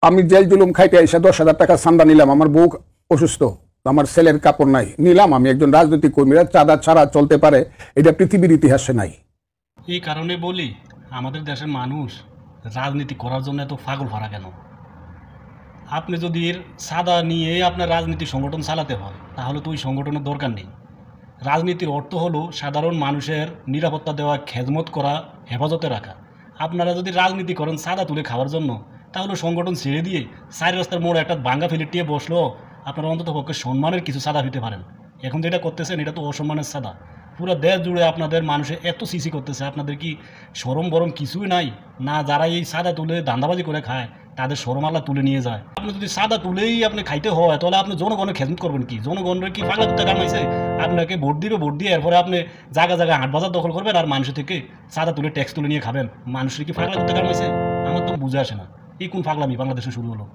আমি জেল জুলুম খাইতে এসে 10,000 টাকা চাঁদা নিলাম, আমার বউ অসুস্থ, আমার ছেলের কাপড় নাই, নিলাম। আমি একজন রাজনৈতিক কর্মীরা চাঁদা ছাড়া চলতে পারে, এটা পৃথিবীর ইতিহাসে নাই। এই কারণে বলি আমাদের দেশের মানুষ রাজনীতি করার জন্য এত পাগল ফারা কেন? আপনি যদি এর সাদা নিয়ে আপনার রাজনীতি সংগঠন চালাতে হয় তাহলে তো ওই সংগঠনের দরকার নেই। রাজনীতির অর্থ হলো সাধারণ মানুষের নিরাপত্তা দেওয়া, খেদমত করা, হেফাজতে রাখা। আপনারা যদি রাজনীতি করেন সাদা তুলে খাওয়ার জন্য, তাহলে সংগঠন ছেড়ে দিয়ে চার রাস্তার মোড়ে একটা ভাঙ্গা ফেলে বসলো আপনারা অন্তত পক্ষে সম্মানের কিছু সাদা হইতে পারেন। এখন যেটা করতেছেন এটা তো অসম্মানের সাদা। পুরো দেশ জুড়ে আপনাদের মানুষে এত সিসি করতেছে, আপনাদের কি শরম বরম কিছুই নাই? না যারা এই সাদা তুলে ধান্দাবাজি করে খায় তাদের শরম আল্লাহ তুলে নিয়ে যায়। আপনি যদি সাদা তুলেই আপনি খাইতে হয় তাহলে আপনি জনগণের খেদমত করবেন কি? জনগণের কি পাগলা কুত্তা কামাইছে? আপনাকে ভোট দিবে, ভোট দিয়ে এরপরে আপনি জায়গা জায়গায় হাট বাজার দখল করবেন আর মানুষের থেকে সাদা তুলে ট্যাক্স তুলে নিয়ে খাবেন। মানুষের কি পাগলা কুত্তা কামাইছে? আমার তো বুঝে আসে না এই কোন পাগলামি বাংলাদেশে শুরু হলো।